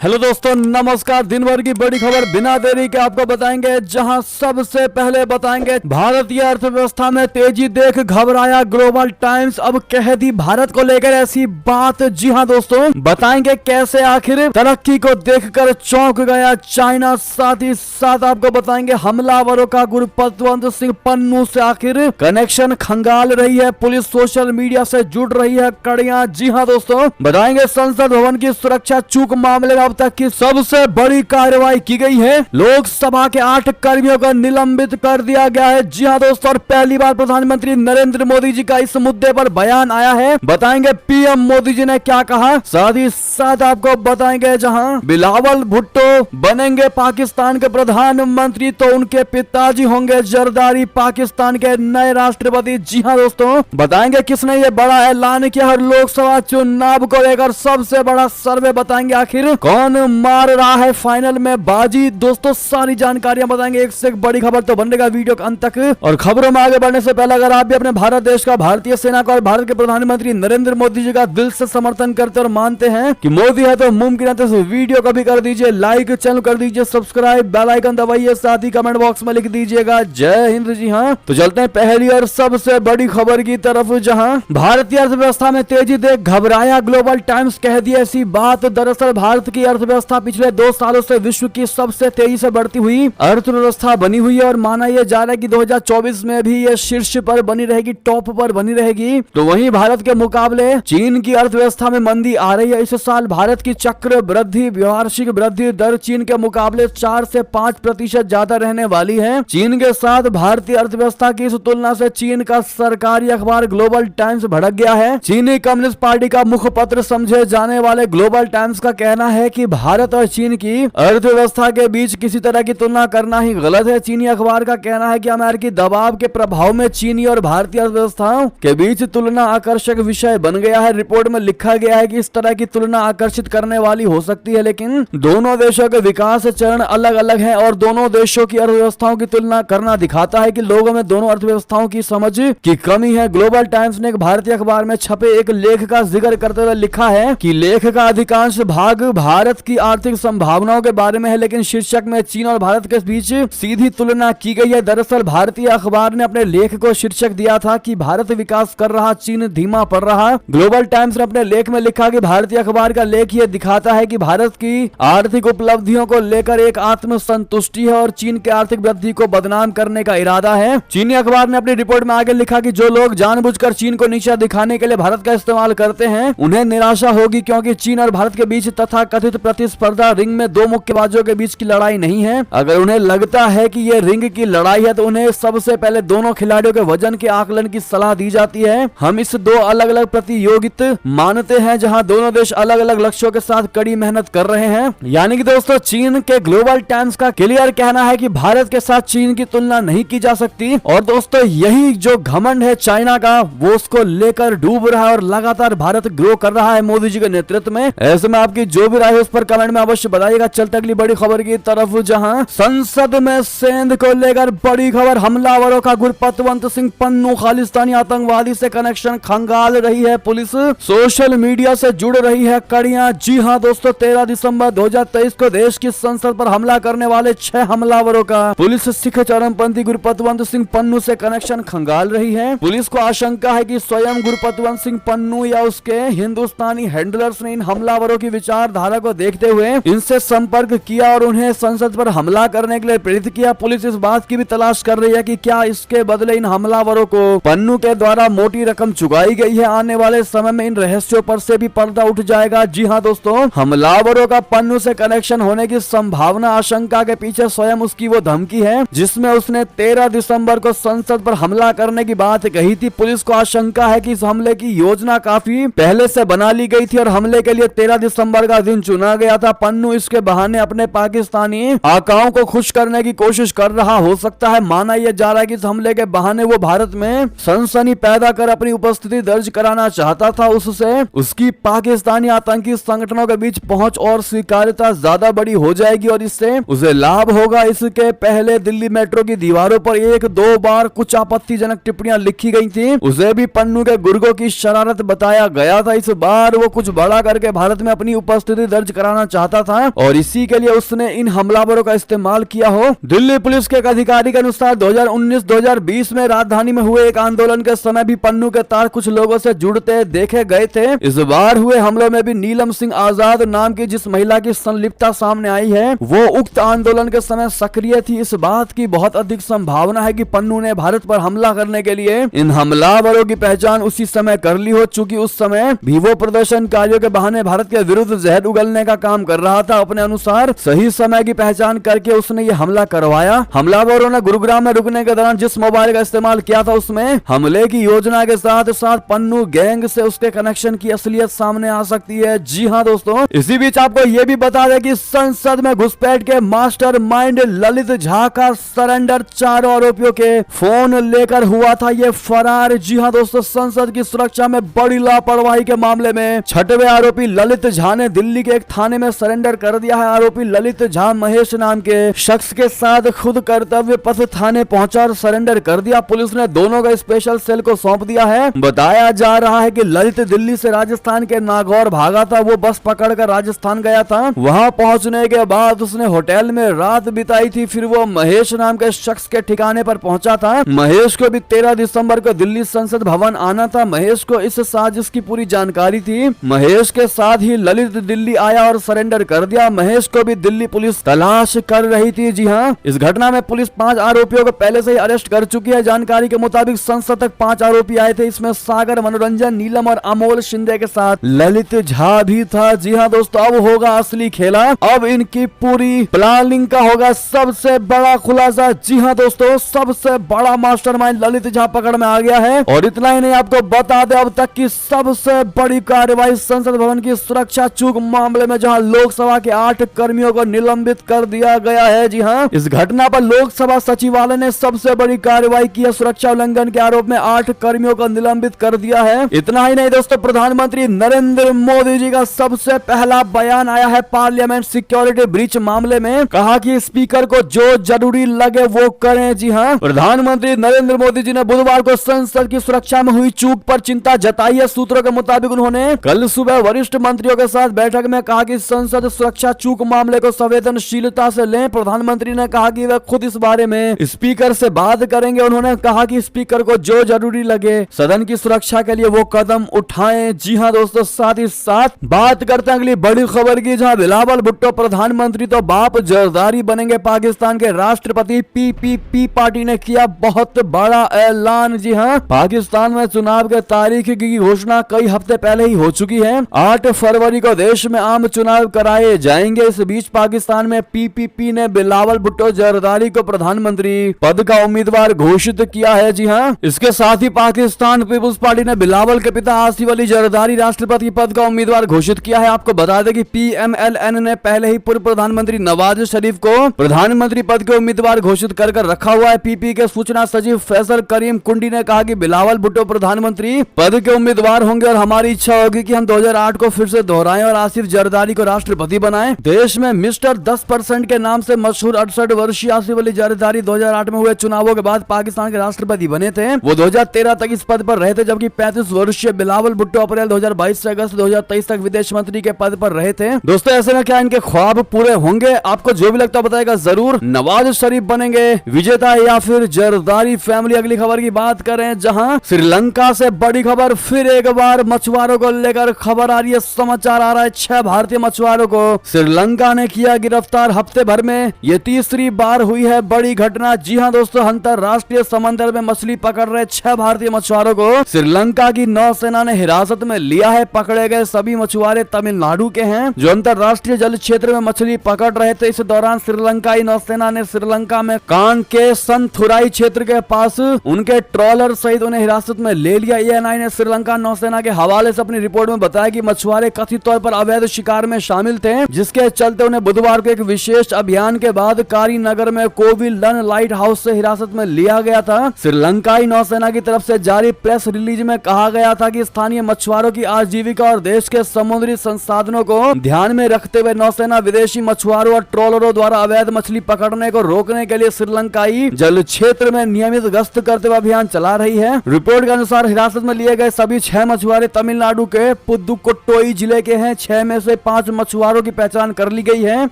Hello दोस्तों, नमस्कार। दिन भर की बड़ी खबर बिना देरी के आपको बताएंगे, जहां सबसे पहले बताएंगे भारतीय अर्थव्यवस्था में तेजी देख घबराया ग्लोबल टाइम्स। अब कह दी भारत को लेकर ऐसी बात। जी हां दोस्तों, बताएंगे कैसे आखिर तरक्की को देखकर चौंक गया चाइना। साथ ही साथ आपको बताएंगे हमलावरों का गुरपतवंत सिंह पन्नू से आखिर कनेक्शन खंगाल रही है पुलिस। सोशल मीडिया से जुड़ रही है कड़ियां। जी हां दोस्तों, बताएंगे संसद भवन की सुरक्षा चूक मामले में अब तक की सबसे बड़ी कार्रवाई की गई है। लोकसभा के 8 कर्मियों को निलंबित कर दिया गया है। जी हां दोस्तों, और पहली बार प्रधानमंत्री नरेंद्र मोदी जी का इस मुद्दे पर बयान आया है। बताएंगे पीएम मोदी जी ने क्या कहा। साथ ही साथ आपको बताएंगे जहां बिलावल भुट्टो बनेंगे पाकिस्तान के प्रधानमंत्री, तो उनके पिताजी होंगे जरदारी पाकिस्तान के नए राष्ट्रपति। जी हां दोस्तों, बताएंगे किसने ये बड़ा ऐलान किया और लोकसभा चुनाव को लेकर सबसे बड़ा सर्वे बताएंगे आखिर कौन मार रहा है फाइनल में बाजी। दोस्तों सारी जानकारियां बताएंगे, एक से एक बड़ी खबर, तो बनेगा वीडियो के अंत तक। और खबरों में आगे बढ़ने से पहले अगर आप भी अपने भारत देश का, भारतीय सेना का और भारत के प्रधानमंत्री नरेंद्र मोदी जी का दिल से समर्थन करते और मानते हैं कि मोदी है तो मुमकिन है, तो इस वीडियो को भी कर दीजिए लाइक, चैनल कर दीजिए सब्सक्राइब, बेल आइकन दबाइए, साथ ही कमेंट बॉक्स में लिख दीजिएगा जय हिंद। जी हाँ, तो चलते हैं पहली और सबसे बड़ी खबर की तरफ, जहां भारतीय अर्थव्यवस्था में तेजी देख घबराया ग्लोबल टाइम्स। कह दी ऐसी बात। दरअसल भारत की अर्थव्यवस्था पिछले 2 सालों से विश्व की सबसे तेजी से बढ़ती हुई अर्थव्यवस्था बनी हुई है और माना यह जा रहा है कि 2024 में भी ये शीर्ष पर बनी रहेगी, टॉप पर बनी रहेगी। तो वहीं भारत के मुकाबले चीन की अर्थव्यवस्था में मंदी आ रही है। इस साल भारत की चक्र वृद्धि, वार्षिक वृद्धि दर चीन के मुकाबले 4 से 5% ज्यादा रहने वाली है। चीन के साथ भारतीय अर्थव्यवस्था की इस तुलना से चीन का सरकारी अखबार ग्लोबल टाइम्स भड़क गया है। चीनी कम्युनिस्ट पार्टी का मुखपत्र समझे जाने वाले ग्लोबल टाइम्स का कहना है कि भारत और चीन की अर्थव्यवस्था के बीच किसी तरह की तुलना करना ही गलत है। चीनी अखबार का कहना है कि अमेरिकी दबाव के प्रभाव में चीनी और भारतीय अर्थव्यवस्थाओं के बीच तुलना आकर्षक विषय बन गया है। रिपोर्ट में लिखा गया है कि इस तरह की तुलना आकर्षित करने वाली हो सकती है, लेकिन दोनों देशों के विकास चरण अलग अलग हैं और दोनों देशों की अर्थव्यवस्थाओं की तुलना करना दिखाता है कि लोगों में दोनों अर्थव्यवस्थाओं की समझ की कमी है। ग्लोबल टाइम्स ने एक भारतीय अखबार में छपे एक लेख का जिक्र करते हुए लिखा है कि लेख का अधिकांश भाग भारत की आर्थिक संभावनाओं के बारे में है, लेकिन शीर्षक में चीन और भारत के बीच सीधी तुलना की गई है। दरअसल भारतीय अखबार ने अपने लेख को शीर्षक दिया था कि भारत विकास कर रहा, चीन धीमा पड़ रहा। ग्लोबल टाइम्स ने अपने लेख में लिखा कि भारतीय अखबार का लेख यह दिखाता है कि भारत की आर्थिक उपलब्धियों को लेकर एक आत्मसंतुष्टि है और चीन के आर्थिक वृद्धि को बदनाम करने का इरादा है। चीनी अखबार ने अपनी रिपोर्ट में आगे लिखा कि जो लोग जानबूझकर चीन को नीचा दिखाने के लिए भारत का इस्तेमाल करते हैं उन्हें निराशा होगी, क्योंकि चीन और भारत के बीच तथा कथित प्रतिस्पर्धा रिंग में 2 मुक्केबाजों के बीच की लड़ाई नहीं है। अगर उन्हें लगता है कि यह रिंग की लड़ाई है तो उन्हें सबसे पहले दोनों खिलाड़ियों के वजन के आकलन की सलाह दी जाती है। हम इस 2 अलग अलग प्रतियोगिता मानते हैं जहां दोनों देश अलग अलग लक्ष्यों के साथ कड़ी मेहनत कर रहे हैं। यानी कि दोस्तों चीन के ग्लोबल टाइम्स का क्लियर कहना है कि भारत के साथ चीन की तुलना नहीं की जा सकती। और दोस्तों यही जो घमंड है चाइना का, वो उसको लेकर डूब रहा है और लगातार भारत ग्रो कर रहा है मोदी जी के नेतृत्व में। ऐसे में आपकी जो भी राय है उस पर कमेंट में अवश्य बताइएगा। चलते अगली बड़ी खबर की तरफ, जहां संसद में सेंध को लेकर बड़ी खबर। हमलावरों का गुरपतवंत सिंह पन्नू खालिस्तानी आतंकवादी से कनेक्शन खंगाल रही है पुलिस। सोशल मीडिया से जुड़ रही है कड़ियां। जी हां दोस्तों, 13 दिसंबर 2023 को देश की संसद पर हमला करने वाले 6 हमलावरों का पुलिस सिख चरमपंथी गुरपतवंत सिंह पन्नू से कनेक्शन खंगाल रही है। पुलिस को आशंका है कि स्वयं गुरपतवंत सिंह पन्नू या उसके हिंदुस्तानी हैंडलर्स ने इन हमलावरों की विचारधारा को देखते हुए इनसे संपर्क किया और उन्हें संसद पर हमला करने के लिए प्रेरित किया। पुलिस इस बात की भी तलाश कर रही है कि क्या इसके बदले इन हमलावरों को पन्नू के द्वारा मोटी रकम चुकाई गई है। आने वाले समय में इन रहस्यों पर से भी पर्दा उठ जाएगा। जी हां दोस्तों, हमलावरों का पन्नू से कनेक्शन होने की संभावना, आशंका के पीछे स्वयं उसकी वो धमकी है जिसमें उसने 13 दिसंबर को संसद पर हमला करने की बात कही थी। पुलिस को आशंका है कि इस हमले की योजना काफी पहले से बना ली गई थी और हमले के लिए 13 दिसंबर का दिन चुना गया था। पन्नू इसके बहाने अपने पाकिस्तानी आकाओं को खुश करने की कोशिश कर रहा हो सकता है। माना यह जा रहा है कि इस हमले के बहाने वो भारत में सनसनी पैदा कर अपनी उपस्थिति दर्ज कराना चाहता था। उससे उसकी पाकिस्तानी आतंकी संगठनों के बीच पहुंच और स्वीकार्यता ज्यादा बड़ी हो जाएगी और इससे उसे लाभ होगा। इसके पहले दिल्ली मेट्रो की दीवारों पर 1-2 बार कुछ आपत्तिजनक टिप्पणियां लिखी गई थी। उसे भी पन्नू के गुर्गों की शरारत बताया गया था। इस बार वो कुछ बड़ा करके भारत में अपनी उपस्थिति दर्ज जांच कराना चाहता था और इसी के लिए उसने इन हमलावरों का इस्तेमाल किया हो। दिल्ली पुलिस के एक अधिकारी के अनुसार 2019-2020 में राजधानी में हुए एक आंदोलन के समय भी पन्नू के तार कुछ लोगों से जुड़ते देखे गए थे। इस बार हुए हमलों में भी नीलम सिंह आजाद नाम की जिस महिला की संलिप्तता सामने आई है वो उक्त आंदोलन के समय सक्रिय थी। इस बात की बहुत अधिक संभावना है कि पन्नू ने भारत पर हमला करने के लिए इन हमलावरों की पहचान उसी समय कर ली हो, चूंकि उस समय भी वो प्रदर्शनकारियों के बहाने भारत के विरुद्ध जहर उगलने का काम कर रहा था। अपने अनुसार सही समय की पहचान करके उसने ये हमला करवाया। हमलावरों ने गुरुग्राम में रुकने के दौरान जिस मोबाइल का इस्तेमाल किया था उसमें हमले की योजना के साथ साथ पन्नू गैंग से उसके कनेक्शन की असलियत सामने आ सकती है। जी हाँ दोस्तों, इसी बीच आपको ये भी बता दें कि संसद में घुसपैठ के मास्टरमाइंड ललित झा का सरेंडर 4 आरोपियों के फोन लेकर हुआ था ये फरार। जी हाँ दोस्तों, संसद की सुरक्षा में बड़ी लापरवाही के मामले में 6वें आरोपी ललित झा ने दिल्ली के एक थाने में सरेंडर कर दिया है। आरोपी ललित झा महेश नाम के शख्स के साथ खुद कर्तव्य पथ थाने पहुंचा और सरेंडर कर दिया। पुलिस ने दोनों का स्पेशल सेल को सौंप दिया है। बताया जा रहा है कि ललित दिल्ली से राजस्थान के नागौर भागा था। वो बस पकड़कर राजस्थान गया था। वहां पहुंचने के बाद उसने होटल में रात बिताई थी। फिर वो महेश नाम के शख्स के ठिकाने पर पहुंचा था। महेश को भी 13 दिसंबर को दिल्ली संसद भवन आना था। महेश को इस साजिश की पूरी जानकारी थी। महेश के साथ ही ललित दिल्ली आया और सरेंडर कर दिया। महेश को भी दिल्ली पुलिस तलाश कर रही थी। जी हाँ, इस घटना में पुलिस 5 आरोपियों को पहले से ही अरेस्ट कर चुकी है। जानकारी के मुताबिक संसद तक 5 आरोपी आए थे। इसमें सागर, मनोरंजन, नीलम और अमोल शिंदे के साथ ललित झा भी था। जी हाँ दोस्तों, अब होगा असली खेला। अब इनकी पूरी प्लानिंग का होगा सबसे बड़ा खुलासा। जी हाँ दोस्तों, सबसे बड़ा मास्टरमाइंड ललित झा पकड़ में आ गया है। और इतना ही नहीं, आपको बता दें अब तक की सबसे बड़ी कार्रवाई संसद भवन की सुरक्षा चूक मामले में, जहां लोकसभा के 8 कर्मियों को निलंबित कर दिया गया है। जी हाँ, इस घटना पर लोकसभा सचिवालय ने सबसे बड़ी कार्रवाई की है। सुरक्षा उल्लंघन के आरोप में 8 कर्मियों को निलंबित कर दिया है। इतना ही नहीं दोस्तों, प्रधानमंत्री नरेंद्र मोदी जी का सबसे पहला बयान आया है पार्लियामेंट सिक्योरिटी ब्रीच मामले में। कहा कि स्पीकर को जो जरूरी लगे वो करें। जी हाँ, प्रधानमंत्री नरेंद्र मोदी जी ने बुधवार को संसद की सुरक्षा में हुई चूक पर चिंता जताई है। सूत्रों के मुताबिक उन्होंने कल सुबह वरिष्ठ मंत्रियों के साथ बैठक में कहा कि संसद सुरक्षा चूक मामले को संवेदनशीलता से लें। प्रधानमंत्री ने कहा कि वे खुद इस बारे में स्पीकर से बात करेंगे। उन्होंने कहा कि स्पीकर को जो जरूरी लगे सदन की सुरक्षा के लिए वो कदम उठाएं। जी हाँ दोस्तों, साथ ही साथ बात करते हैं अगली बड़ी खबर की, जहां बिलावल भुट्टो प्रधानमंत्री तो बाप जरदारी बनेंगे। पाकिस्तान के राष्ट्रपति पीपीपी पार्टी ने किया बहुत बड़ा ऐलान। जी हाँ, पाकिस्तान में चुनाव के तारीख की घोषणा कई हफ्ते पहले ही हो चुकी है। 8 फरवरी को देश में आम चुनाव कराए जाएंगे। इस बीच पाकिस्तान में पीपीपी ने बिलावल भुट्टो जरदारी को प्रधानमंत्री पद का उम्मीदवार घोषित किया है। जी हाँ, इसके साथ ही पाकिस्तान पीपुल्स पार्टी ने बिलावल के पिता आसिफ अली जरदारी राष्ट्रपति पद का उम्मीदवार घोषित किया है। आपको बता दें कि पीएमएलएन ने पहले ही पूर्व प्रधानमंत्री नवाज शरीफ को प्रधानमंत्री पद के उम्मीदवार घोषित कर रखा हुआ है। पीपी के सूचना सचिव फैसल करीम कुंडी ने कहा कि बिलावल भुट्टो प्रधानमंत्री पद के उम्मीदवार होंगे और हमारी इच्छा होगी कि हम 2008 को फिर से दोहराएं और आसिफ जरदारी को राष्ट्रपति बनाएं। देश में मिस्टर 10% के नाम से मशहूर 68 वर्षीय आसिफ अली जरदारी 2008 में हुए चुनावों के बाद पाकिस्तान के राष्ट्रपति बने थे। वो 2013 तक इस पद पर रहे थे, जबकि 35 वर्षीय बिलावल भुट्टो अप्रैल 2022 से अगस्त 2023 तक विदेश मंत्री के पद पर रहे थे। दोस्तों, ऐसे में क्या इनके ख्वाब पूरे होंगे? आपको जो भी लगता है बताएगा जरूर। नवाज शरीफ बनेंगे विजेता या फिर जरदारी फैमिली? अगली खबर की बात करें, जहां श्रीलंका से बड़ी खबर फिर एक बार मछुआरों को लेकर खबर आ रही है। समाचार आ रहा है 6 भारतीय मछुआरों को श्रीलंका ने किया गिरफ्तार। हफ्ते भर में ये तीसरी बार हुई है बड़ी घटना। जी हां दोस्तों, अंतरराष्ट्रीय समंदर में मछली पकड़ रहे 6 भारतीय मछुआरों को श्रीलंका की नौसेना ने हिरासत में लिया है। पकड़े गए सभी मछुआरे तमिलनाडु के हैं, जो अंतरराष्ट्रीय जल क्षेत्र में मछली पकड़ रहे थे। इस दौरान श्रीलंकाई नौसेना ने श्रीलंका में कान के संथुराई क्षेत्र के पास उनके ट्रॉलर सहित उन्हें हिरासत में ले लिया। एएनआई ने श्रीलंका नौसेना के हवाले से अपनी रिपोर्ट में बताया कि मछुआरे कथित तौर पर अवैध शिकार में शामिल थे, जिसके चलते उन्हें बुधवार को एक विशेष अभियान के बाद कारीनगर में कोविलन लाइट हाउस से हिरासत में लिया गया था। श्रीलंकाई नौसेना की तरफ से जारी प्रेस रिलीज में कहा गया था कि स्थानीय मछुआरों की आजीविका और देश के समुद्री संसाधनों को ध्यान में रखते हुए नौसेना विदेशी मछुआरों और ट्रॉलरों द्वारा अवैध मछली पकड़ने को रोकने के लिए श्रीलंकाई जल क्षेत्र में नियमित गश्त करते हुए अभियान चला रही है। रिपोर्ट के अनुसार हिरासत में लिए गए सभी 6 मछुआरे तमिलनाडु के पुदुकोट्टोई जिले के हैं। 6 में से 5 मछुआरों की पहचान कर ली गई है,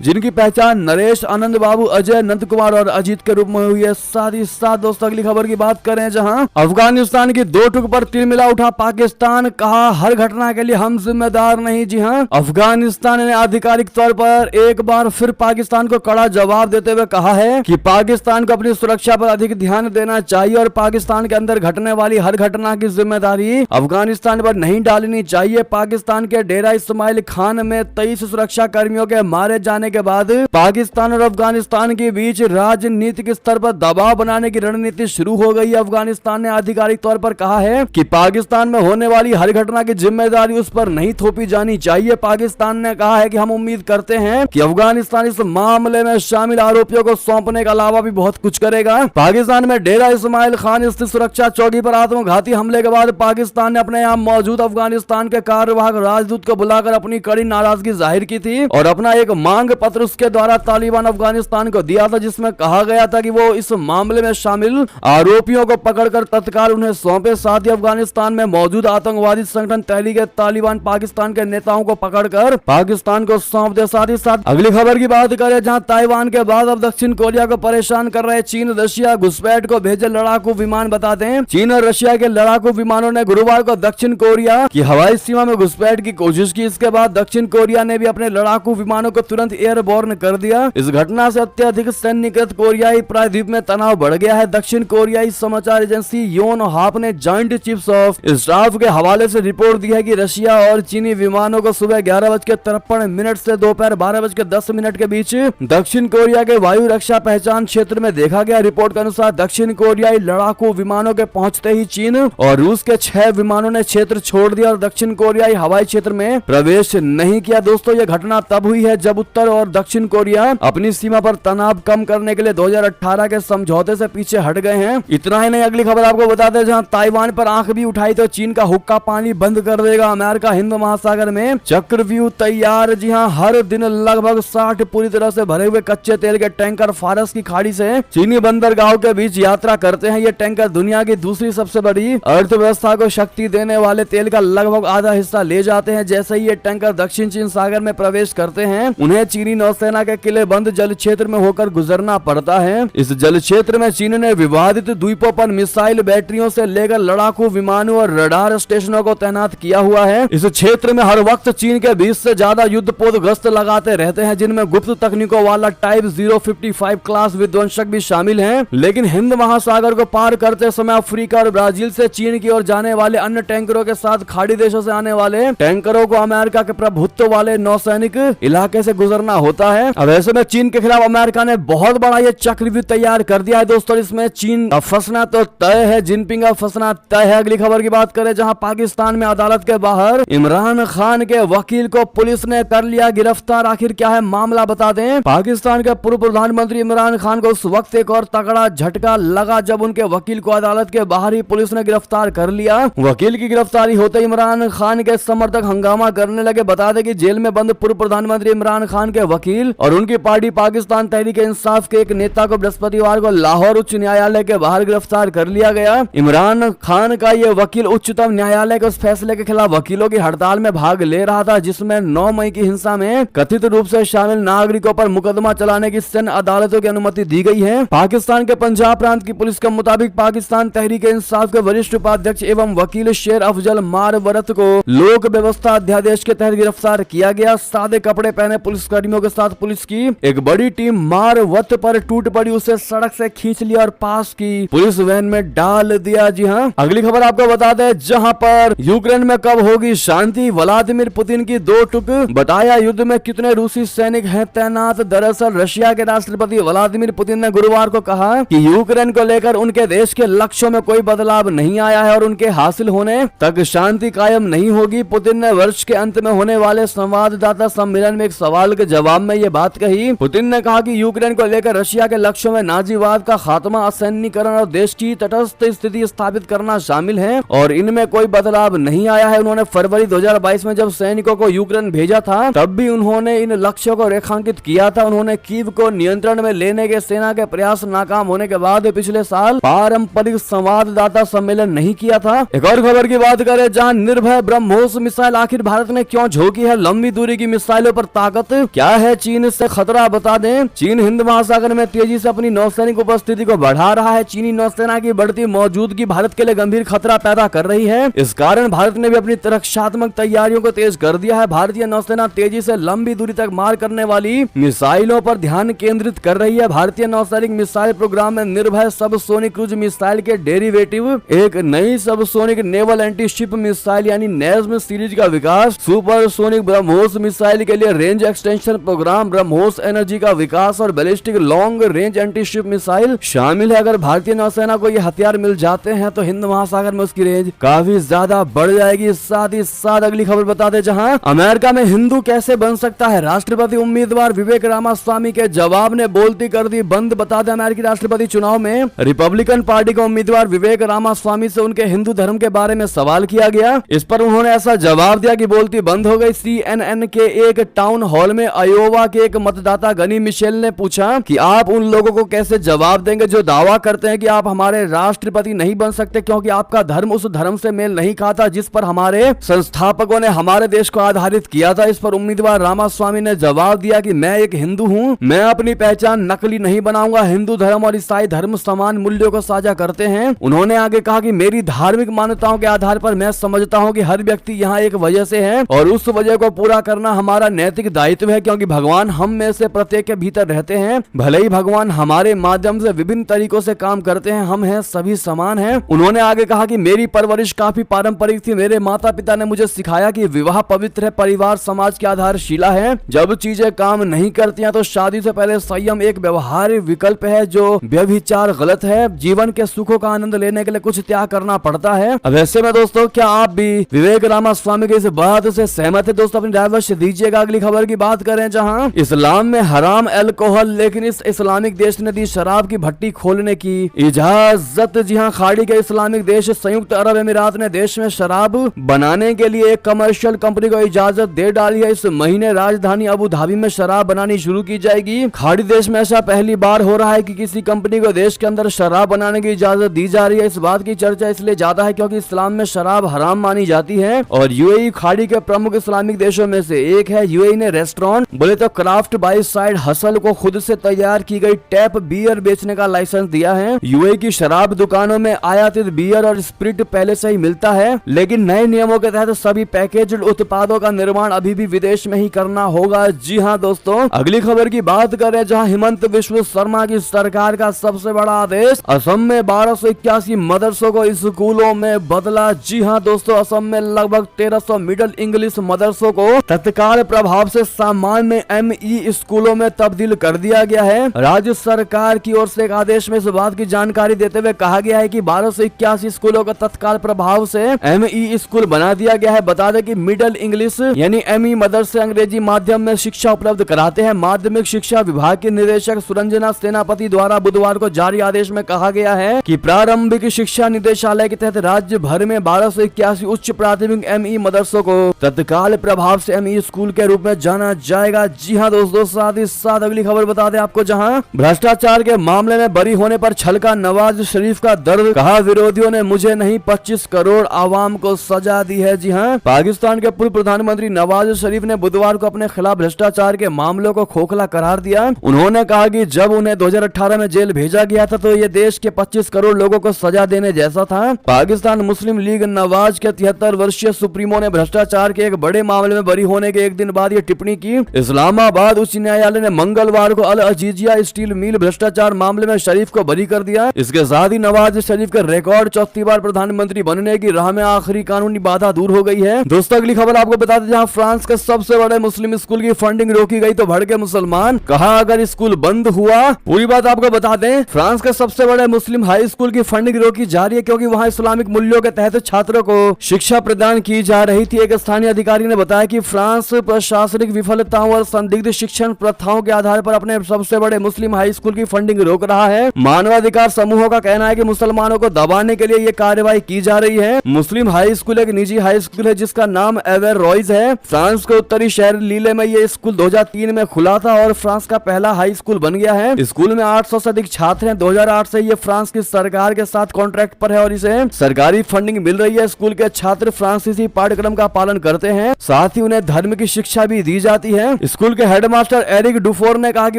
जिनकी पहचान नरेश, आनंद बाबू, अजय, नंद कुमार और अजीत के रूप में हुई है। साथ ही साथ दोस्तों अगली खबर की बात करें, जहां अफगानिस्तान की 2 टुक पर तिलमिला उठा पाकिस्तान, कहा हर घटना के लिए हम जिम्मेदार नहीं। जी हां, अफगानिस्तान ने आधिकारिक तौर पर एक बार फिर पाकिस्तान को कड़ा जवाब देते हुए कहा है कि पाकिस्तान को अपनी सुरक्षा पर अधिक ध्यान देना चाहिए और पाकिस्तान के अंदर घटने वाली हर घटना की जिम्मेदारी अफगानिस्तान पर नहीं डालनी चाहिए। पाकिस्तान के डेरा इस्माइल खान में 23 सुरक्षा कर्मियों के मारे जाने के बाद पाकिस्तान और अफगानिस्तान के बीच राजनीतिक स्तर पर दबाव बनाने की रणनीति शुरू हो गई है। अफगानिस्तान ने आधिकारिक तौर पर कहा है कि पाकिस्तान में होने वाली हर घटना की जिम्मेदारी उस पर नहीं थोपी जानी चाहिए। पाकिस्तान ने कहा है कि हम उम्मीद करते हैं कि अफगानिस्तान इस मामले में शामिल आरोपियों को सौंपने के अलावा भी बहुत कुछ करेगा। पाकिस्तान में डेरा इस्माइल खान स्थित सुरक्षा चौकी पर आत्मघाती हमले के बाद पाकिस्तान ने अपने यहाँ मौजूद अफगानिस्तान के कार्यवाहक राजदूत को बुलाकर अपनी कड़ी नाराजगी जाहिर की थी और अपना एक मांग पत्र उसके द्वारा तालिबान अफगानिस्तान को दिया था, जिसमें कहा गया था कि वो इस मामले में शामिल आरोपियों को पकड़कर तत्काल उन्हें सौंपे। साथ ही अफगानिस्तान में मौजूद आतंकवादी संगठन तहरीक-ए-तालिबान पाकिस्तान के नेताओं को पकड़कर पाकिस्तान को सौंप दे। साथ ही साथ अगली खबर की बात करें, जहां ताइवान के बाद अब दक्षिण कोरिया को परेशान कर रहे चीन रशिया घुसपैठ को भेजे लड़ाकू विमान बताते हैं। चीन और रशिया के लड़ाकू विमानों ने गुरुवार को दक्षिण कोरिया की हवाई सीमा में घुसपैठ की कोशिश की। इसके बाद दक्षिण कोरिया ने भी अपने लड़ाकू विमानों को तुरंत एयरबोर्न कर दिया। इस घटना से अत्यधिक सन्निकृत कोरियाई प्रायद्वीप में तनाव बढ़ गया है। दक्षिण कोरियाई समाचार एजेंसी योनहाप ने जॉइंट चीफ्स ऑफ स्टाफ के हवाले से रिपोर्ट दी है कि रशिया और चीनी विमानों को सुबह 11:53 से दोपहर 12:10 के बीच दक्षिण कोरिया के वायु रक्षा पहचान क्षेत्र में देखा गया। रिपोर्ट के अनुसार दक्षिण कोरियाई लड़ाकू विमानों के पहुंचते ही चीन और रूस के 6 विमानों ने क्षेत्र छोड़ दिया और दक्षिण कोरियाई हवाई क्षेत्र में प्रवेश नहीं किया। दोस्तों यह घटना तब हुई है जब उत्तर और दक्षिण कोरिया अपनी सीमा पर तनाव कम करने के लिए 2018 के समझौते से पीछे हट गए हैं। इतना ही नहीं, अगली खबर आपको बताते हैं, जहां ताइवान पर आंख भी उठाई तो चीन का हुक्का पानी बंद कर देगा। अमेरिका हिंद महासागर में चक्रव्यूह तैयार। जी हां, हर दिन लगभग 60 पूरी तरह से भरे हुए कच्चे तेल के टैंकर फारस की खाड़ी से चीनी बंदरगाहों के बीच यात्रा करते हैं। ये टैंकर दुनिया की दूसरी सबसे बड़ी अर्थव्यवस्था को शक्ति देने वाले तेल का लगभग आधा हिस्सा ले जाते हैं। जैसे ही ये टैंकर दक्षिण चीन सागर में प्रवेश करते हैं, उन्हें चीनी नौसेना के किले बंद जल क्षेत्र में होकर गुजरना पड़ता है। इस जल क्षेत्र में चीन ने विवादित द्वीपों पर मिसाइल बैटरियों से लेकर लड़ाकू विमानों और रडार स्टेशनों को तैनात किया हुआ है। इस क्षेत्र में हर वक्त चीन के 20 से ज्यादा युद्धपोत गश्त लगाते रहते हैं, जिनमें गुप्त तकनीकों वाला टाइप 055 क्लास विध्वंसक भी शामिल हैं। लेकिन हिंद महासागर को पार करते समय अफ्रीका और ब्राजील से चीन की ओर जाने वाले अन्य टैंकरों के साथ खाड़ी देशों से आने वाले टैंकरों को अमेरिका के प्रभुत्व वाले नौसैनिक इलाके से गुजरना होता है। अब ऐसे में चीन के खिलाफ अमेरिका ने बहुत बड़ा ये चक्रव्यूह तैयार कर दिया है। दोस्तों इसमें चीन का फंसना तो तय है, जिनपिंग का फंसना तय है। अगली खबर की बात करें, जहां पाकिस्तान में अदालत के बाहर इमरान खान के वकील को पुलिस ने कर लिया गिरफ्तार। आखिर क्या है मामला बता दें। पाकिस्तान के पूर्व प्रधानमंत्री इमरान खान को उस वक्त एक और तगड़ा झटका लगा जब उनके वकील को अदालत के बाहर ही पुलिस ने गिरफ्तार कर लिया। वकील की गिरफ्तारी होते इमरान खान के समर्थक हंगामा करने लगे। बता दें कि जेल में बंद पूर्व प्रधानमंत्री इमरान खान के वकील और उनकी पार्टी पाकिस्तान तहरीक इंसाफ के एक नेता को बृहस्पतिवार को लाहौर उच्च न्यायालय के बाहर गिरफ्तार कर लिया गया। इमरान खान का ये वकील उच्चतम न्यायालय के उस फैसले के खिलाफ वकीलों की हड़ताल में भाग ले रहा था, जिसमें 9 मई की हिंसा में कथित रूप से शामिल नागरिकों पर मुकदमा चलाने की सैन्य अदालतों की अनुमति दी गई है। पाकिस्तान के पंजाब प्रांत की पुलिस के मुताबिक पाकिस्तान तहरीक इंसाफ के वरिष्ठ उपाध्यक्ष एवं वकील शेर अफजल मारवरत को लोक व्यवस्था अध्यादेश के तहत गिरफ्तार किया गया। सादे कपड़े पहने पुलिसकर्मियों के साथ पुलिस की एक बड़ी टीम मारवत पर टूट पड़ी, उसे सड़क से खींच लिया और पास की पुलिस वैन में डाल दिया। जी हाँ, अगली खबर आपको बता दें, जहां पर यूक्रेन में कब होगी शांति, व्लादिमीर पुतिन की 2 टुक, बताया युद्ध में कितने रूसी सैनिक हैं तैनात। दरअसल रशिया के राष्ट्रपति व्लादिमीर पुतिन ने गुरुवार को कहा कि यूक्रेन को लेकर उनके देश के लक्ष्यों में कोई बदलाव नहीं आया है और उनके हासिल होने तक शांति कायम नहीं होगी। पुतिन ने वर्ष के अंत में होने वाले संवाददाता सम्मेलन में एक सवाल के जवाब में ये बात कही। पुतिन ने कहा कि यूक्रेन को लेकर रशिया के लक्ष्यों में नाजीवाद का खात्मा, असैन्यीकरण और देश की तटस्थ स्थिति स्थापित करना शामिल है और इनमें कोई बदलाव नहीं आया है। उन्होंने फरवरी 2022 में जब सैनिकों को यूक्रेन भेजा था तब भी उन्होंने इन लक्ष्यों को रेखांकित किया था। उन्होंने कीव को नियंत्रण में लेने के सेना के प्रयास नाकाम होने के बाद पिछले साल पारंपरिक संवाददाता सम्मेलन नहीं किया था। एक और खबर की बात करें, जहां निर्भय ब्रह्मोस मिसाइल आखिर भारत ने क्यों झोंकी है लंबी दूरी की मिसाइलों पर ताकत। क्या है चीन से खतरा, बता दें। चीन हिंद महासागर में तेजी से अपनी नौसैनिक उपस्थिति को बढ़ा रहा है। चीनी नौसेना की बढ़ती मौजूदगी भारत के लिए गंभीर खतरा पैदा कर रही है। इस कारण भारत ने भी अपनी रक्षात्मक तैयारियों को तेज कर दिया है। भारतीय नौसेना तेजी से लंबी दूरी तक मार करने वाली मिसाइलों पर ध्यान केंद्रित कर रही है। भारतीय नौसैनिक मिसाइल प्रोग्राम में निर्भय सबसोनिक क्रूज मिसाइल के डेरिवेटिव एक नई subsonic naval anti ship missile यानी नेज्म सीरीज का विकास, सुपरसोनिक ब्रह्मोस मिसाइल के लिए range extension programme BrahMos energy का विकास और ballistic long range anti ship missile शामिल है। अगर भारतीय नौसेना को ये हथियार मिल जाते हैं तो हिंद महासागर में उसकी रेंज काफी ज्यादा बढ़ जाएगी। साथ ही साथ अगली खबर बता दें, जहां अमेरिका में हिंदू कैसे बन सकता है, राष्ट्रपति उम्मीदवार विवेक रामास्वामी के जवाब ने बोलती कर दी बंद। बता दें, अमेरिकी राष्ट्रपति चुनाव में रिपब्लिकन पार्टी के उम्मीदवार विवेक रामास्वामी से उनके हिंदू धर्म के बारे में सवाल किया गया। इस पर उन्होंने ऐसा जवाब दिया कि बोलती बंद हो गई। CNN के एक टाउन हॉल में अयोवा के एक मतदाता गनी मिशेल ने पूछा कि आप उन लोगों को कैसे जवाब देंगे जो दावा करते हैं कि आप हमारे राष्ट्रपति नहीं बन सकते क्योंकि आपका धर्म उस धर्म से मेल नहीं खाता जिस पर हमारे संस्थापकों ने हमारे देश को आधारित किया था। इस पर उम्मीदवार रामास्वामी ने जवाब दिया कि मैं एक हिंदू हूं, मैं अपनी पहचान नकली नहीं बनाऊंगा। हिंदू धर्म और ईसाई धर्म समान मूल्यों को साझा करते हैं। उन्होंने आगे कहा कि मेरी धार्मिक मान्यताओं के आधार पर मैं समझता हूं कि हर व्यक्ति यहाँ एक वजह से है और उस वजह को पूरा करना हमारा नैतिक दायित्व है क्योंकि भगवान हम में से प्रत्येक के भीतर रहते हैं। भले ही भगवान हमारे माध्यम से विभिन्न तरीकों से काम करते हैं, हम हैं सभी समान हैं। उन्होंने आगे कहा कि मेरी परवरिश काफी पारंपरिक थी। मेरे माता पिता ने मुझे सिखाया कि विवाह पवित्र है, परिवार समाज की आधारशिला है। जब चीजें काम नहीं करती हैं तो शादी से पहले संयम एक व्यवहार्य विकल्प है। जो व्यभिचार गलत है। जीवन के सुखों का आनंद लेने के लिए कुछ त्याग करना पड़ता है। अब ऐसे में दोस्तों क्या आप भी विवेक रामास्वामी की इस बात से सहमत है? दोस्तों अपनी राय अवश्य दीजिएगा। अगली खबर की बात करें, जहां इस्लाम में हराम अल्कोहल लेकिन इस इस्लामिक देश ने दी शराब की भट्टी खोलने की इजाजत। जी हां, खाड़ी के इस्लामिक देश संयुक्त अरब अमीरात ने देश में शराब बनाने के लिए एक कमर्शियल कंपनी को इजाजत दे डाली है। इस महीने राजधानी अबू धाबी में शराब बनानी शुरू की जाएगी। खाड़ी देश में ऐसा पहली बार हो रहा है कि किसी कंपनी को देश के अंदर शराब बनाने की इजाजत दी जा रही है। इस बात की चर्चा इसलिए ज्यादा है क्योंकि इस्लाम में शराब हराम मानी जाती है और यूएई खाड़ी के प्रमुख इस्लामिक देशों में से एक है। यूएई ने रेस्टोरेंट बोले तो क्राफ्ट बाय साइड हसल को खुद से तैयार की गई टैप बियर बेचने का लाइसेंस दिया है। यूएई की शराब दुकानों में आयातित बियर और स्प्रिट पहले से ही मिलता है, लेकिन नए नियमों के तहत सभी पैकेज्ड उत्पादों का निर्माण अभी भी विदेश में ही करना होगा। जी हाँ दोस्तों, अगली खबर की बात करें, जहां हिमंत बिस्वा शर्मा की सरकार का सबसे बड़ा आदेश, असम में 1281 मदरसों को स्कूलों में बदला। जी हाँ दोस्तों, असम में लगभग 1300 मिडिल इंग्लिश मदरसों को तत्काल प्रभाव से सामान्य ME स्कूलों में तब्दील कर दिया गया है। राज्य सरकार की ओर से एक आदेश में इस बात की जानकारी देते हुए कहा गया है कि 1281 स्कूलों को तत्काल प्रभाव से ME स्कूल बना दिया गया है। बता दें कि मिडिल इंग्लिश यानी ME मदरसे अंग्रेजी माध्यम में शिक्षा उपलब्ध कराते हैं। माध्यमिक शिक्षा विभाग के निदेशक सुरंजना सेनापति द्वारा बुधवार को जारी आदेश में कहा गया है कि प्रारंभिक शिक्षा निदेशालय के तहत राज्य भर में 1281 उच्च प्राथमिक ME मदरसों को तत्काल प्रभाव से ME स्कूल के रूप में जाना जाएगा। जी हाँ दोस्तों, साथ ही साथ अगली खबर बता दें आपको, जहां भ्रष्टाचार के मामले में बरी होने पर छलका नवाज शरीफ का दर्द, कहा विरोधियों ने मुझे नहीं 25 करोड़ आवाम को सजा दी है। जी हाँ, पाकिस्तान के पूर्व प्रधानमंत्री नवाज शरीफ ने बुधवार को अपने खिलाफ भ्रष्टाचार के मामलों को खोखला करार दिया। उन्होंने कहा कि जब उन्हें 2018 में जेल भेजा गया था तो ये देश के 25 करोड़ लोगों को सजा देने जैसा था। पाकिस्तान मुस्लिम लीग नवाज के 73 वर्षीय सुप्रीमो ने भ्रष्टाचार के एक बड़े मामले में बरी होने के एक दिन बाद ये टिप्पणी की। इस्लामाबाद उच्च न्यायालय ने मंगलवार को अल अजीजिया स्टील मिल भ्रष्टाचार मामले में शरीफ को बरी कर दिया। इसके साथ ही नवाज शरीफ के रिकॉर्ड चौथी बार प्रधानमंत्री बनने की राह में आखिरी कानूनी बाधा दूर हो गई है। दोस्तों अगली खबर आपको बता दें, जहां फ्रांस के सबसे बड़े मुस्लिम स्कूल की फंडिंग रोकी गई तो भड़के मुसलमान, कहा अगर स्कूल बंद हुआ। पूरी बात आपको बता दें, फ्रांस के सबसे बड़े मुस्लिम हाई स्कूल की फंडिंग रोकी जा रही है क्योंकि वहां इस्लामिक मूल्यों के तहत छात्रों को शिक्षा प्रदान की जा रही थी। एक स्थानीय अधिकारी ने बताया कि फ्रांस प्रशासनिक विफलताओं और संदिग्ध शिक्षण प्रथाओं के आधार पर अपने सबसे बड़े मुस्लिम हाई स्कूल की फंडिंग रोक रहा है। मानवाधिकार समूहों का कहना है कि मुसलमानों को दबाने के लिए ये कार्रवाई की जा रही है। मुस्लिम हाई स्कूल एक निजी हाई स्कूल है जिसका नाम एवर रॉयज है। फ्रांस के उत्तरी शहर लीले में ये स्कूल 2003 में खुला था और फ्रांस का पहला हाई स्कूल बन गया है। स्कूल में 800 से अधिक छात्र हैं। 2008 से ये फ्रांस की सरकार के साथ कॉन्ट्रैक्ट पर है और इसे सरकारी फंडिंग मिल रही है। स्कूल के छात्र फ्रांसीसी पाठ्यक्रम का पालन करते हैं। साथ ही उन्हें धर्म की शिक्षा भी दी जाती है। स्कूल के हेडमास्टर एरिक डुफोर ने कहा कि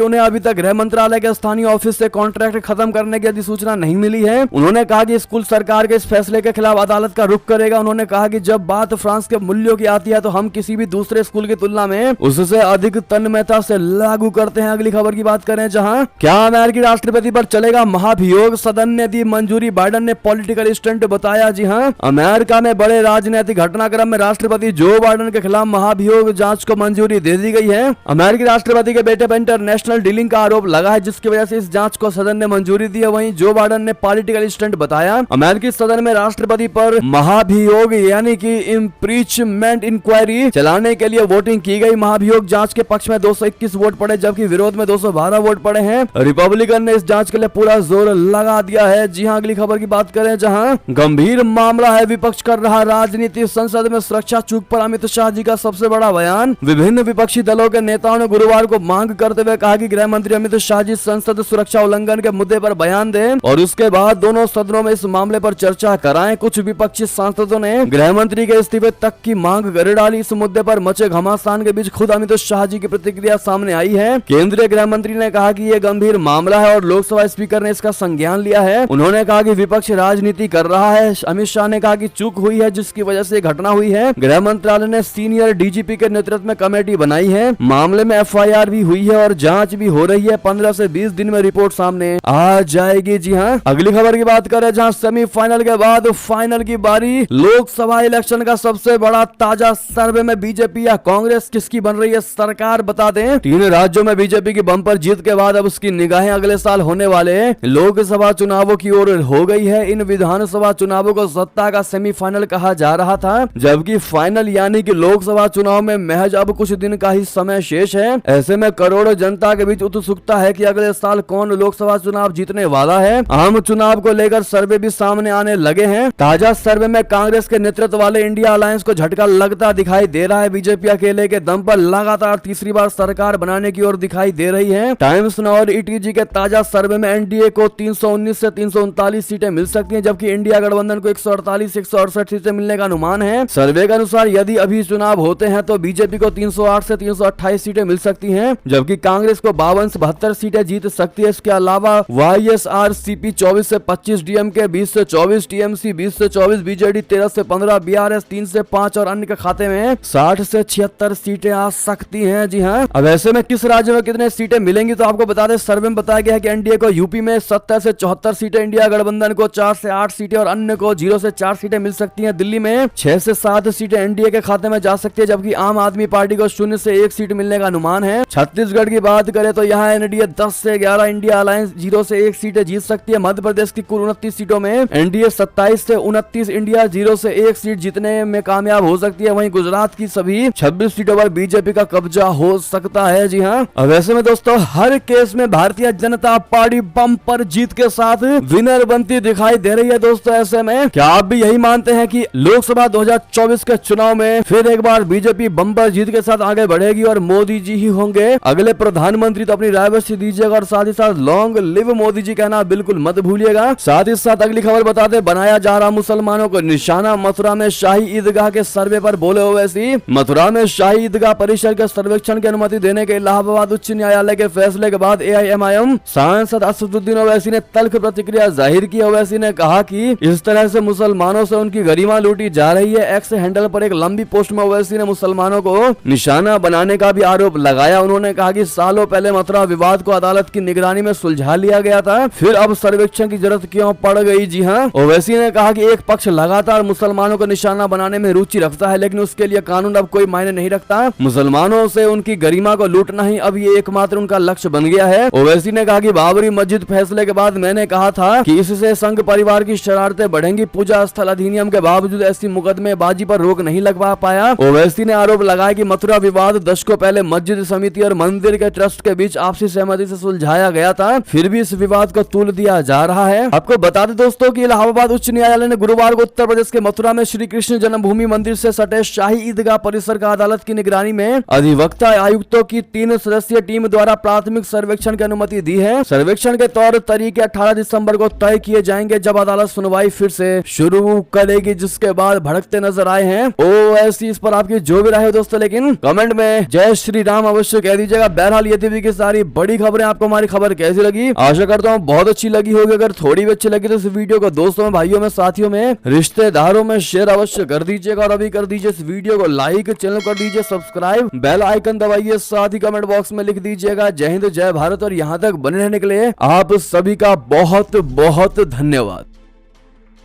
उन्हें अभी तक गृह मंत्रालय के स्थानीय ऑफिस से कॉन्ट्रैक्ट खत्म करने की अधिसूचना नहीं मिली है। उन्होंने कहा कि स्कूल सरकार के इस फैसले के खिलाफ अदालत का रुख करेगा। उन्होंने कहा कि जब बात फ्रांस के मूल्यों की आती है तो हम किसी भी दूसरे स्कूल की तुलना में उससे अधिक तन्मयता से लागू करते हैं। अगली खबर की बात करें, जहां क्या अमेरिकी राष्ट्रपति पर चलेगा महाभियोग, सदन ने दी मंजूरी, बाइडेन ने पॉलिटिकल स्टंट बताया। जी हां, अमेरिका में बड़े राजनीतिक घटनाक्रम में राष्ट्रपति जो बाइडेन के खिलाफ महाभियोग जांच को मंजूरी दे दी गई है। अमेरिकी राष्ट्रपति के बेटे पर इंटरनेशनल डीलिंग का आरोप लगा है, जिसकी वजह से इस जांच को सदन ने मंजूरी दी है। वहीं जो बाइडेन ने पॉलिटिकल स्टंट बताया। अमेरिकी सदन में राष्ट्रपति पर महाभियोग यानी कि इम्पीचमेंट इंक्वायरी चलाने के लिए वोटिंग की गई। महाभियोग जांच के पक्ष में 221 वोट पड़े, जबकि विरोध में 212 वोट पड़े हैं। रिपब्लिकन ने इस जांच के लिए पूरा जोर लगा दिया है। जी हां, अगली खबर की बात करें, जहां गंभीर मामला है, विपक्ष कर रहा राजनीति, संसद में सुरक्षा चूक पर अमित शाह जी का सबसे बड़ा बयान। विभिन्न विपक्षी दलों के नेताओं ने गुरुवार को मांग करते हुए कहा कि गृह मंत्री अमित शाह जी संसद सुरक्षा उल्लंघन के मुद्दे पर बयान दें और उसके बाद दोनों सदनों में इस मामले पर चर्चा कराएं। कुछ विपक्षी सांसदों ने गृह मंत्री के इस्तीफे तक की मांग कर डाली। इस मुद्दे पर मचे घमासान के बीच खुद अमित शाह जी की प्रतिक्रिया सामने आई है। केंद्रीय गृह मंत्री ने कहा कि यह गंभीर मामला है और लोकसभा स्पीकर ने इसका संज्ञान लिया है। उन्होंने कहा कि विपक्ष राजनीति कर रहा है। अमित शाह ने कहा कि चूक हुई है जिसकी वजह से घटना हुई है। गृह मंत्रालय ने सीनियर डीजीपी के नेतृत्व में कमेटी बनाई है। मामले में एफआईआर भी हुई है और जांच भी हो रही है। 15 से 20 दिन में रिपोर्ट सामने आ जाएगी। जी हां, अगली खबर की बात करें, जहां सेमीफाइनल के बाद फाइनल की बारी। लोकसभा इलेक्शन का सबसे बड़ा ताजा सर्वे में बीजेपी या कांग्रेस किसकी बन रही है सरकार, बता दें। 3 राज्यों में बीजेपी की बम्पर जीत के बाद अब उसकी निगाहें अगले साल होने वाले लोकसभा चुनावों की ओर हो गई है। इन विधानसभा चुनावों को सत्ता का सेमीफाइनल कहा जा रहा था, जबकि फाइनल यानी कि लोकसभा चुनाव में महज अब कुछ दिन का ही समय शेष है। ऐसे में करोड़ों जनता के बीच उत्सुकता है कि अगले साल कौन लोकसभा चुनाव जीतने वाला है। आम चुनाव को लेकर सर्वे भी सामने आने लगे हैं। ताजा सर्वे में कांग्रेस के नेतृत्व वाले इंडिया अलायंस को झटका लगता दिखाई दे रहा है। बीजेपी अकेले के दम पर लगातार तीसरी बार सरकार बनाने की ओर दिखाई दे रही है। टाइम्स नाउ और ईटीजी के ताजा सर्वे में एनडीए को 319 से 339 सीटें मिल सकती हैं, जबकि इंडिया गठबंधन को 148 168 सीटें मिलने का अनुमान है। सर्वे के अनुसार यदि अभी चुनाव होते हैं तो बीजेपी को 308 से 328 सीटें मिल सकती हैं, जबकि कांग्रेस को 52 से 72 सीटें जीत सकती है। इसके अलावा वाईएसआरसीपी 24 से 25, डीएमके 20 से 24, टीएमसी 20 से 24, बीजेडी 13 से 15, बीआरएस 3 से 5 और अन्य के खाते में 60 से 76 सीटें आ सकती हैं। जी हां, अब ऐसे में किस राज्य में कितने सीटें मिलेंगी तो आपको बता दें, सर्वे में बताया गया है कि एनडीए को यूपी में 70 से 74 सीटें, इंडिया गठबंधन को 4 से 8 सीटें और अन्य को 0 से 4 सीटें मिल सकती हैं। दिल्ली में 6 से 7 सीटें एनडीए के खाते में जा सकती है, जबकि आम आदमी पार्टी को 0 से 1 सीट मिलने का अनुमान है। छत्तीसगढ़ की बात करें तो यहाँ एनडीए 10 से 11, इंडिया अलायंस 0 से 1 सीटें जीत सकती है। मध्य प्रदेश की कुल 29 सीटों में एनडीए 27 से 29, इंडिया 0 से 1 सीट जीतने में कामयाब हो सकती है। वहीं गुजरात की सभी 26 सीटों पर बीजेपी का कब्जा हो सकता है। जी हाँ, अब ऐसे में दोस्तों हर केस में भारतीय जनता पार्टी बम्पर जीत के साथ विनर बनती दिखाई दे रही है। दोस्तों ऐसे में क्या आप भी यही मानते हैं कि लोकसभा 2024 के चुनाव में फिर एक बार बीजेपी बम्पर जीत के साथ आगे बढ़ेगी और मोदी जी ही होंगे अगले प्रधानमंत्री? तो अपनी राय अवश्य दीजिएगा और साथ ही साथ लॉन्ग लिव मोदी जी कहना बिल्कुल मत भूलिएगा। साथ ही साथ अगली खबर बता दें, बनाया जा रहा मुसलमानों को निशाना। मथुरा में शाही ईदगाह के सर्वे पर बोले ओवैसी। मथुरा में शाही ईदगाह परिसर के सर्वेक्षण की अनुमति देने के इलाहाबाद उच्च न्यायालय के फैसले के बाद एआईएमआईएम सांसद असदुद्दीन ओवैसी ने तल्ख प्रतिक्रिया जाहिर की। ओवैसी ने कहा कि इस तरह से मुसलमानों से उनकी गरिमा लूटी जा रही है। एक्स हैंडल पर एक लंबी पोस्ट में ओवैसी ने मुसलमानों को निशाना बनाने का भी आरोप लगाया। उन्होंने कहा कि सालों पहले मथुरा विवाद को अदालत की निगरानी में सुलझा लिया गया था, फिर अब सर्वेक्षण की जरूरत क्यों पड़ गई? जी हाँ, ओवैसी ने कहा कि एक पक्ष लगातार मुसलमानों को निशाना बनाने में रुचि रखता है, लेकिन उसके लिए कानून अब कोई मायने नहीं रखता। मुसलमानों से उनकी गरिमा को लूटना ही अब ये एकमात्र उनका लक्ष्य बन गया है। ओवैसी ने कहा कि बाबरी मस्जिद फैसले के बाद मैंने कहा था कि इससे संघ परिवार की शरारतें बढ़ेंगी। पूजा स्थल अधिनियम के बावजूद ऐसी मुकदमेबाजी पर रोक नहीं लगवा पाया। ओवैसी ने आरोप लगाया कि मथुरा विवाद दशकों पहले मस्जिद समिति और मंदिर के ट्रस्ट के बीच आपसी सहमति से सुलझाया गया था, फिर भी इस विवाद को तूल दिया जा रहा है। आपको बता दें दोस्तों कि इलाहाबाद उच्च न्यायालय ने गुरुवार को उत्तर प्रदेश के मथुरा में श्री कृष्ण जन्मभूमि मंदिर से सटे शाही ईदगाह परिसर का अदालत की निगरानी में अधिवक्ता आयुक्तों की 3 सदस्यीय टीम द्वारा प्राथमिक सर्वेक्षण की अनुमति दी है। सर्वेक्षण के तौर तरीके 18 दिसंबर को तय किए जाएंगे, जब अदालत सुनवाई फिर से शुरू करेगी, जिसके बाद भड़कते नजर आए हैं। ओवैसी इस पर ऊपर आपकी जो भी राय है दोस्तों, लेकिन कमेंट में जय श्री राम अवश्य कह दीजिएगा। बहरहाल ये थी की सारी बड़ी खबरें। आपको हमारी खबर कैसी लगी? आशा करता हूँ बहुत अच्छी लगी होगी। अगर थोड़ी भी अच्छी लगी तो इस वीडियो को दोस्तों में, भाइयों में, साथियों में, रिश्तेदारों में शेयर अवश्य कर दीजिएगा। और अभी कर दीजिए इस वीडियो को लाइक, चैनल कर दीजिए सब्सक्राइब, बेल आइकन दबाइए, साथ ही कमेंट बॉक्स में लिख दीजिएगा जय हिंद जय भारत। और यहाँ तक बने रहने के लिए आप सभी का बहुत बहुत धन्यवाद।